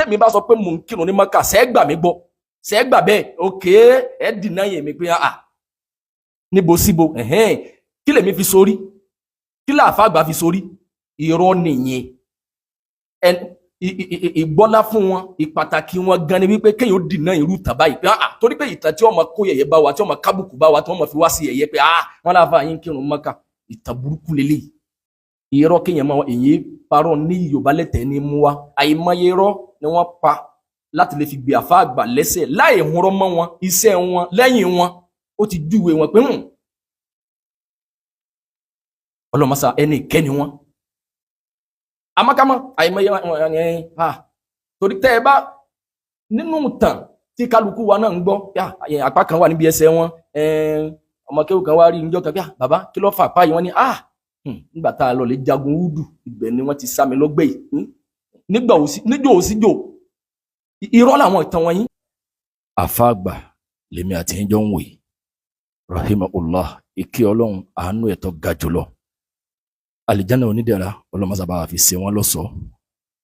tẹ́mi bá sọ pé mò ń kírun ní Mẹ́kà ṣé gbà mí gbọ́, ṣé gbà bẹ́ẹ̀ òkè ẹ dìnnà yẹn mi pé níbo síbo kí lèmi fi sórí, kí làáfà àgbà fi sórí, irọ́ nìyẹn. Ìgbọ́lá fún wọn, ìpàtàkì wọn gan ni wípé kéèyàn ó dìnnà irú ìtàn báyìí pé torí pé ìtàn tí wọ́n máa kó yẹ̀yẹ́ bá wa, tí wọ́n máa kábùkù bá wa, tí wọ́n máa fi wá sí yẹ̀yẹ́ pé wọ́n láfa yín kírun Mẹ́kà, ìtàn burúkú lélẹ́yìí. Irọ́ kéèyàn máa èyí parọ́ ní Yorùbá lẹ́tẹ̀ẹ́ ní mú wa, àìmọye irọ́ ni wọ́n pa láti lè fi gbé àfà àgbà lẹ́sẹ̀ láì hunrọ́ mọ́ wọn, iṣẹ́ wọn lẹ́yìn wọn ó ti júwe wọn pé ọlọ́mọsá ẹni ìkẹ́ni wọn. Amákámọ́ àìmọye torí tẹ́ ẹ bá nínú ìtàn tí kálukú wa náà ń gbọ́ apá kan wà níbi ẹsẹ̀ wọn, ọmọ kéwù kan wá rí níjọ́ kan bàbá kí ló fà pa yìí, wọ́n ní nígbà tá a lọ lè jagun Údù ibẹ̀ ni wọ́n ti sá mi lọ́gbẹ́ yìí, níjọ́ òsíjò. Irọ́ làwọn ìtàn wọ̀nyí. Àfà àgbà lèmi àti ẹjọ́ ń wòye rahimahullah, ìkẹ́ Ọlọ́run àánú ẹ̀tọ́ ga jùlọ, àlìjánnà onídẹ̀ra ọlọ́mọsá bá wa fi ṣe wọ́n lọ́ṣọ̀ọ́,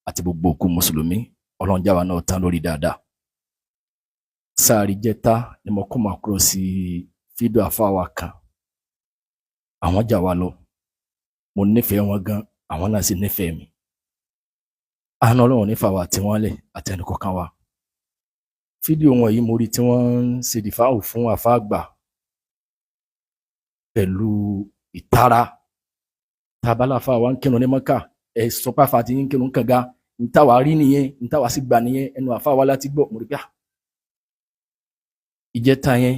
àti gbogbo òkú mùsùlùmí Ọlọ́run jáwa náà tán lórí dáadáa. Sáàrí jẹta ni mo kọ́ máa kúrò sí fídíò àfà wa kan, àwọn jà wá lọ, mo nífẹ̀ẹ́ wọn gan, àwọn náà sì nífẹ̀ẹ́ mi. Àánú Ọlọ́run nífà wa tí wọ́n lẹ̀ àti ẹnì kọ̀ọ̀kan wa. Fídíò wọn yìí mo rí tí wọ́n ń ṣe dìfáàwù fún àfà àgbà pẹ̀lú ìtara. Tàbálàfà wa ń kírun ní Mẹ́kà, sọpáfà ti ń kírun kànga, ntàwà rí nìyẹn, ntàwà sì gbà nìyẹn, ẹnu àfà wa láti gbọ́. Mo rí pé ìjẹta yẹn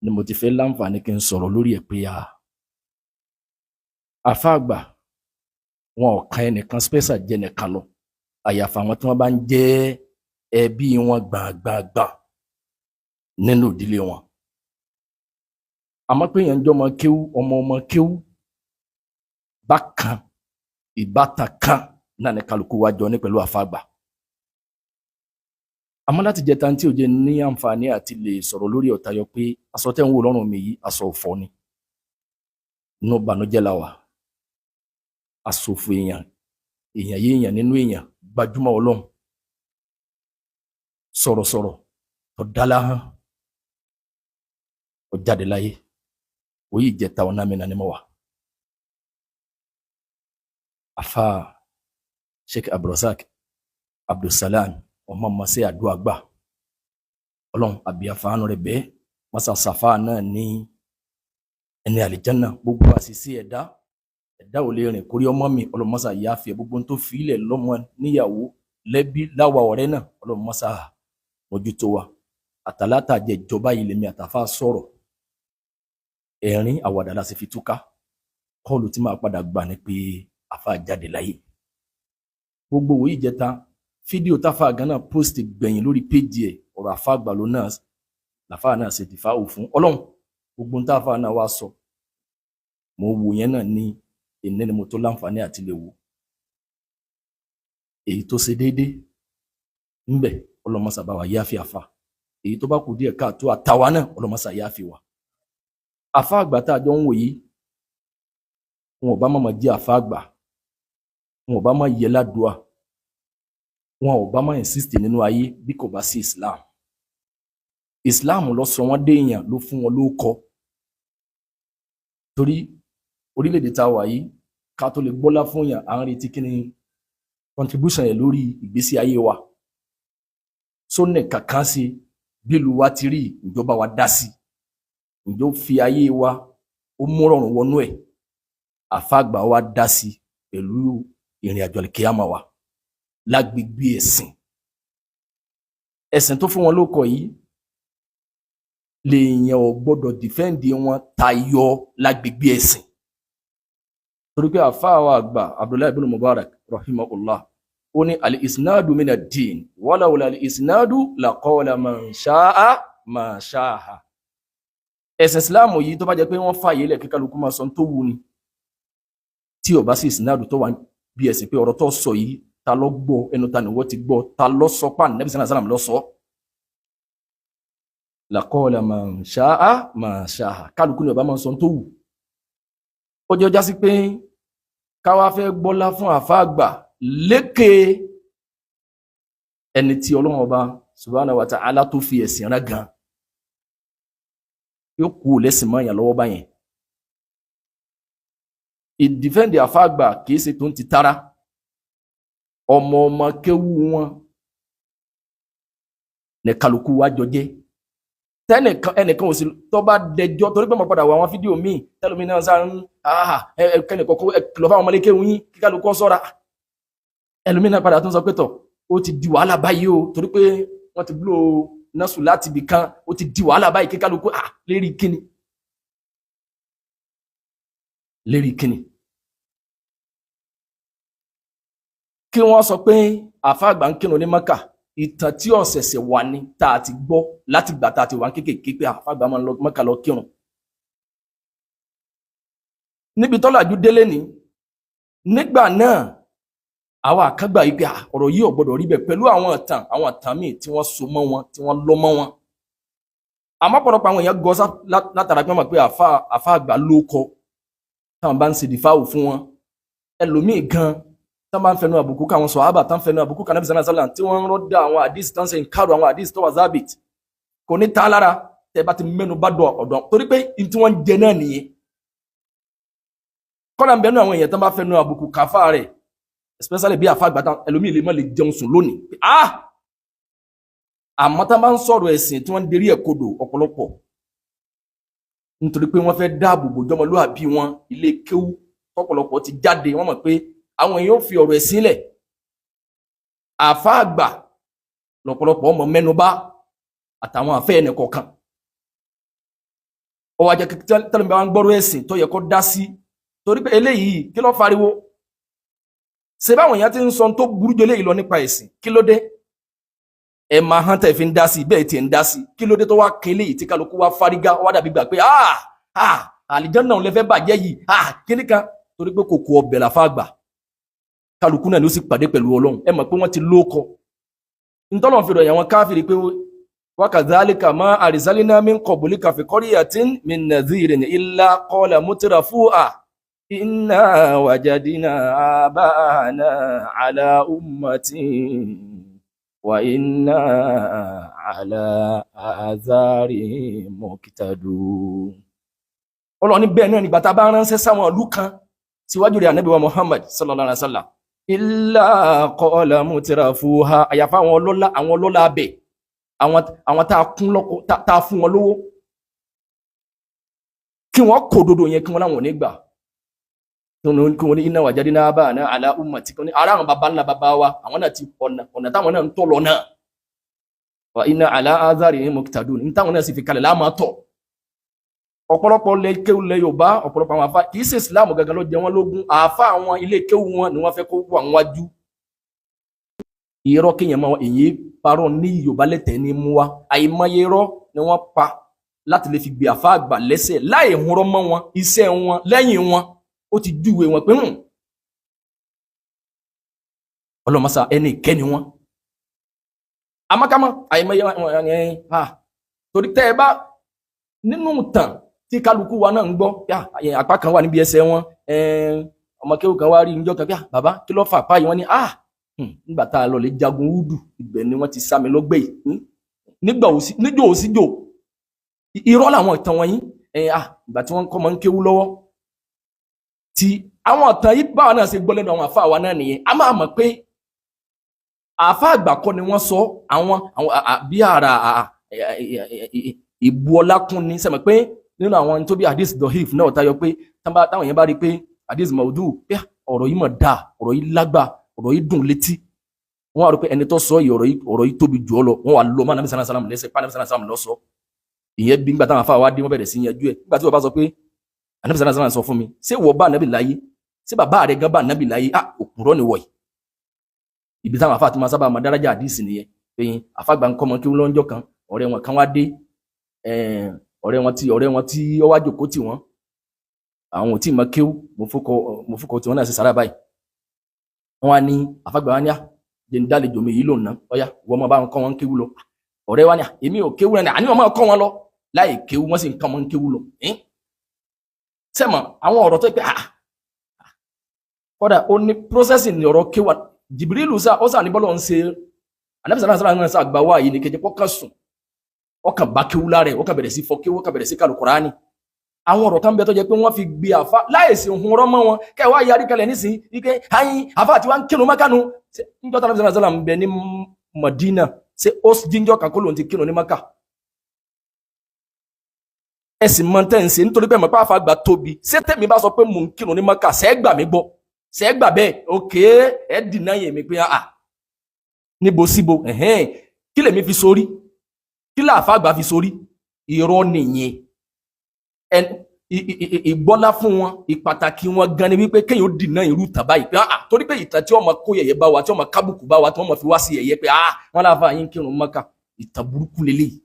ni mo ti fẹ́ láǹfààní kí n sọ̀rọ̀ lórí ẹ̀ pé àfà àgbà wọn ò kan ẹnìkan special jẹ́ nìkan lọ, àyàfà àwọn tí wọ́n bá ń jẹ́ ẹbí wọn gbàngbàngbà nínú ìdílé wọn. Àmọ́ pé èèyàn ń jọ ọmọ kéwú bákan ìbátan kan náà ní kálukú wa jọ ní pẹ̀lú àfà àgbà. Àmọ́ láti jẹta tí ò jẹ́ ní àǹfààní àti lè sọ̀rọ̀ lórí ọ̀tá yọ pé aṣọ tẹ́ ń wò lọ́rùn mi yìí aṣọ ọ̀fọ̀ ni, inú ìbànújẹ́ la wà. Aṣòfò èèyàn yé èèyàn nínú èèyàn, gbajúmọ̀ Ọlọ́run, sọ̀rọ̀sọ̀rọ̀ tó dálá hàn, ó jáde láyé, òyì ìjẹta ọ̀nà mìíràn ni mo wà. Àfà Sheikh Abdulrazak Abdulsalam ọmọ mọ̀sí àdúrà gbà, Ọlọ́run àbí àfàánú rẹ̀ bẹ́ẹ̀ mọ́sá sàfà náà ní ẹni àlìjánnà. Gbogbo àṣìṣe ẹ̀dá ò lè rìn kórí ọmọ mi, Ọlọ́run mọ́sá yááfẹ́ gbogbo tó fi ilẹ̀ lọ́mọ níyàwó lẹ́bí láwa ọ̀rẹ́ náà, Ọlọ́run mọ́sá mójútó wa. Àtàlátà jẹ ìjọba yìí lèmi àtàfà sọ̀rọ̀, ẹ̀rín àwàdà la sì fi túká. Kọ́ọ̀lù tí máa padà gbà ní pé àfà jáde láyé. Gbogbo òwò ìjẹta fídíò táfà gánà post gbẹ̀yìn lórí péjì ẹ̀, ọ̀rọ̀ àfà àgbà ló náà làfà náà ṣe dìfáwò fún Ọlọ́run. Gbogbo ń táfà náà wá sọ, mo wò yẹn náà ní ìní ni mo tó láǹfààní àti lè wò. Èyí tó ṣe déédé ńbẹ̀ Ọlọ́run mọ́sá bá wa yááfì àfà, èyí tó bá kù díẹ̀ káàtó àtàwa náà Ọlọ́run mọ́sá yááfì wa. Àfà àgbà tá a jọ ń wò yìí, wọn ò bá má jẹ́ àfà àgbà, wọn ò bá má yẹ ládùúà, wọn ò bá má insist nínú ayé bí kò bá sí Islam. Islam ló sọ wọ́n dé èèyàn, ló fún wọn lóókọ. Torí orílẹ̀-èdè tá a wà yìí, ká tó lè gbọ́lá fún yàn, à ń retí kí ni contribution yẹn lórí ìgbésí ayé wa. Sónà kankan sí bí ìlú wa ti rí, ìjọba wa dá sí, ìjọ fi ayé wa ó mú rọrùn wọnú ẹ̀. Àfà àgbà wa dá sí pẹ̀lú ìrìn àjò àlìkíyàmá wa lágbègbè ẹ̀sìn tó fún wọn lóókọ yìí, lèèyàn ò gbọ́dọ̀ dìfẹ́ǹdì wọn tayọ lágbègbè ẹ̀sìn. Torí pé àfà wa àgbà Abdullahi ibn Mubarak rahimahullah ó ní al-isnadu mina ad-din walawla al-isnadu laqala man sha'a ma sha'a. Ẹ̀sìn Islam yìí tó bá jẹ́ pé wọ́n fààyè lẹ̀ kíkálukú máa sọ tó wù ní, tí ò bá sí ìsìnádù tó wà bí ẹ̀sìn pé ọ̀rọ̀ tó sọ yìí ta ló gbọ́, ẹnu ta ni wọ́n ti gbọ́, ta ló sọ pa Ànábì sallallahu alaihi wasallam ló sọ. Laqala man sha'a ma sha'a, kálukú ni ọba máa sọ tó wù. Ó jẹ́ ọjà sí pé káwá fẹ́ gbọ́lá fún àfà àgbà lékè ẹni tí Ọlọ́run ọba subhanahu wa ta'ala tó fi ẹ̀sìn rán gan yóò kú lẹ́sìn mọ́ èèyàn lọ́wọ́ báyẹn. ìdìfẹ́ǹdì àfáàgbà kìí ṣe tó ń ti tara ọmọ kéwú wọn ní kálukú wá jọ jẹ́ ẹnìkan ò sí tó bá dẹjọ́ torí pé mo padà wọ àwọn fídíò míì tẹ́lómi náà sáà ń kẹ́nìkan kó lọ fáwọn ọmọlé kéwú yín kí kálukú sọ́ra ẹlòmí náà padà tún sọ pé tọ̀ ó ti di wàhálà báyìí o torí pé wọ́n ti bló násù láti ibì kan ó ti di wàhálà báyìí kí kálukú lérí kíni kí wọ́n sọ pé àfáàgbà ń kírun ní Mẹ́kà ìtàn tí ọ̀sẹ̀sẹ̀ wà ní tá a ti gbọ́ láti gbà tá a ti wà kéékèèké pé àfáàgbà máa ń lọ Mẹ́kà lọ kírun níbi tọ́làjú délé ní nígbà náà àwọn àkágbà yìí pé ọ̀rọ̀ yìí ò gbọdọ̀ rí bẹ́ẹ̀ pẹ̀lú àwọn ìtàn míì tí wọ́n so mọ́ wọn tí wọ́n lọ́ mọ́ wọn àmọ́ pọ̀lọpọ̀ àwọn èèyàn gọ́ látara pé wọ́n mọ̀ pé àfáàgbà ló kọ táwọn bá ń ṣe dìfáwò fún wọn ẹlòmíì gan tán bá ń fẹnu àbùkù káwọn sọ̀hábà tán fẹnu àbùkù kan Nábì sallallahu alaihi wasallam tí wọ́n ń rọ́dà àwọn àdìs tán ṣe ń kárò àwọn àdìs tó wà zábìt kò ní ta lára tẹ́ bá ti mẹ́nu bá dọ̀ ọ̀dọ̀ torí pé n tí wọ́n ń jẹ náà nìyẹn kọ́nà ń bẹnu àwọn èèyàn tán bá fẹnu àbùkù káfá rẹ̀ especially bí àfáàgbà tán ẹlòmíì lè má lè jẹun sùn lónìí àmọ́ tán bá ń sọ̀rọ̀ ẹ̀sìn tí wọ́n ń derí ẹ̀ kodò ọ̀pọ̀lọpọ̀ nítorí pé wọ́n fẹ́ dáàbò bò jọmọlúwàbí wọn ilé kéwú ọ̀pọ̀lọpọ̀ ti jáde wọ́n mọ̀ pé àwọn èèyàn fi ọ̀rọ̀ ẹ̀sìn lẹ̀ àfáàgbà lọ́pọ̀lọpọ̀ ọmọ mẹ́nubà àtàwọn àfẹ́ ẹnì kọ̀ọ̀kan ọwọ́ ajẹ́ tẹ́lẹ̀ bá ń gbọ́rọ̀ ẹ̀sìn tó yẹ kó dá sí torí pé eléyìí kí ló fariwo ṣe báwọn èèyàn ti ń sọ tó burú jù eléyìí lọ nípa ẹ̀sìn kí ló dé ẹ máa hàn tẹ̀ fi ń dá sí bẹ́ẹ̀ tí ẹ̀ ń dá sí kí ló dé tó wá kélé yìí tí kálukú wá fárígá wá dàbí gbà pé àlìjánnà òun lè fẹ́ bàjẹ́ yìí kíní kan torí pé kòkó ọbẹ̀ làfáàgbà kálukú náà ló sì pàdé pẹ̀lú Ọlọ́run ẹ mọ̀ pé wọ́n ti lóko ntọ́lọ́n fi rọ̀ yà wọn káfíìrì pé wa kadhalika ma arsalna min qablika fi qaryatin min nadhirin illa qala mutrafuha inna wajadna abana ala ummatin wa inna ala azarihim muqtadun Ọlọ́run bẹ́ẹ̀ náà nígbà tá a bá ránṣẹ́ sáwọn ìlú kan síwájú rẹ̀ Ànábì wa Muhammad sallallahu alaihi wasallam illa qala mutrafuha àyàfà àwọn ọlọ́lá abẹ àwọn tá a fún wọn lówó kí wọ́n kò dodo yẹn kí wọ́n láwọn nígbà kí wọ́n ní inna wajadna abana ala ummati kí wọ́n ní ara àwọn baba ńlá baba wa àwọn náà ti ọ̀nà táwọn náà ń tọ́ lọ náà wa inna ala azarihim muqtadun ní táwọn náà sì fi kalẹ̀ láàmà tọ̀ ọ̀pọ̀lọpọ̀ ilé kéwú lẹ Yorùbá ọ̀pọ̀lọpọ̀ àwọn àfá kìí ṣe ìsìláàmù gangan ló jẹ wọ́n lógún àfá àwọn ilé kéwú wọn ni wọ́n fẹ́ kó wà wájú irọ́ kéèyàn máa èyí parọ́ ní Yorùbá lẹ́tẹ̀ẹ́ ní mú wa àìmọye irọ́ ni wọ́n pa láti lè fi gbé àfá àgbà lẹ́sẹ̀ láì hunrọ́ mọ́ wọn iṣẹ́ wọn lẹ́yìn wọn ó ti júwe wọn pé ọlọ́mọsá ẹni ìkẹ́ni wọn amákámọ́ àìmọye torí tẹ́ ẹ bá nínú tàn tí kálukú wa náà ń gbọ́ apá kan wà níbi ẹsẹ̀ wọn ọmọ kéwù kan wá rí níjọ́ kan bàbá kí ló fà páyì wọ́n ní nígbà tá a lọ lè jagun údù ibẹ̀ ni wọ́n ti sá mi lọ́gbẹ́ yìí níjọ́ òsíjò irọ́ làwọn ìtàn wọ̀nyí ìgbà tí wọ́n kọ́ mọ́ ń kéwù lọ́wọ́ tí àwọn ìtàn yìí báwa náà ṣe gbọ́ lẹ́nu àwọn àfáà wa náà nìyẹn a máa mọ̀ pé àfáà àgbà kọ́ ni wọ́n sọ àwọn bí ara ìbu ọlá kún ní sẹ́mọ̀ pé nínú àwọn tó bí hadith dohif náà tayọ pé táwọn èèyàn bá rí pé hadith maudu pé ọ̀rọ̀ yìí mọ̀ dáa ọ̀rọ̀ yìí lágbà ọ̀rọ̀ yìí dùn létí wọ́n wá rí pé ẹni tó sọ yìí ọ̀rọ̀ yìí tóbi jù ọ lọ wọ́n wà lọ mọ́ Ànábì sallallahu alaihi wasallam lẹ́sẹ̀ pa Ànábì sallallahu alaihi wasallam lọ sọ ìyẹn bí nígbà táwọn afáà wá dé wọ́n bẹ̀rẹ̀ sí yanjú ẹ̀ nígbà tí wọ́n bá sọ pé Ànábì sallallahu alaihi wasallam sọ fún mi ṣé wọ́n bá Ànábì láyé ṣé bàbá rẹ̀ gan bá Ànábì láyé òpùrọ́ ni wọ̀nyí ibi táwọn afáà ti máa sábà máa dárájà hadith nìyẹn pé àfàgbà ń kọ́ mọ́ kí wọ́n lọ́njọ́ kan ọ̀rẹ́ wọn kan wá dé ọ̀rẹ́ wọn tí ó wá jókòó tì wọ́n àwọn tí ma kéwú mo fúkọ tí wọ́n náà sí sára báyìí wọ́n wá ní àfàgbà wá ní jẹ́ ń dálejò mi yìí lónìí ọ̀yá wọ́n mọ́ bá wọn kọ́ wọn kéwú lọ ọ̀rẹ́ wá ní èmi ò kéwú rẹ̀ àní wọ́n máa kọ́ wọn lọ láì kéwú wọ́n sì ń kọ́ wọn kéwú lọ sẹ́mọ̀ àwọn ọ̀rọ̀ tó pé kọ́dà ó ní processing ní ọ̀rọ̀ kéwú Jibrilu ó sà ní bọ́lọ̀ ń ṣe Ànábì sallallahu alaihi wasallam àgbà wá yìí ní kejì kọ́kàn sùn ọkàn bá kéwú lára ẹ̀ ọkàn bẹ̀rẹ̀ sí fọ́ kéwú ọkàn bẹ̀rẹ̀ sí kàlù Kùránì. Àwọn ọ̀rọ̀ kan bẹ tó jẹ́ pé wọ́n fi gbé àfa láìsí ohun rọ́ mọ́ wọn kẹwàá yarí kalẹ̀ nísìnyí ike ayin àfa àti wa ń kírun Mákà nu níjọ́ tí Ànábì sallallahu alaihi wasallam ń bẹ ní Madina ṣé ó jíjọ́ kan kó lóun ti kírun ní Mákà. Ẹ̀sìn mọ́ tẹ́ ń ṣe nítorí pé mọ̀pá àfa àgbà tóbi ṣé tẹ̀mí bá sọ pé mò ń kírun ní Mákà ṣẹ́gbà mi gbọ́ ṣẹ́gbà bẹ́ẹ̀ òkè ẹ̀ dìnnà yẹn mi pé níbo síbo kí lèmi fi sórí kí láàfà àgbà fi sórí irọ́ nìyẹn. Ìgbọ́lá fún wọn ìpàtàkì wọn gan ni wípé kéèyàn ó dìnnà irú tàbá yìí pé torí pé ìtàn tí wọ́n máa kó yẹ̀yẹ́ bá wa tí wọ́n máa kábùkù bá wa tí wọ́n máa fi wá sí yẹ̀yẹ́ pé wọ́n láfa yín kírun Mákà ìtàn burúkú lélẹ́yìí.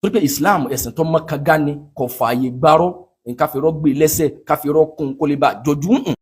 Torí pé Islam ẹ̀sìn tó mọ́ka gani kò fààyè gbárọ́ káfíńrọ́ gbé lẹ́sẹ̀ káfíńrọ́ kún kó lè bá jọjú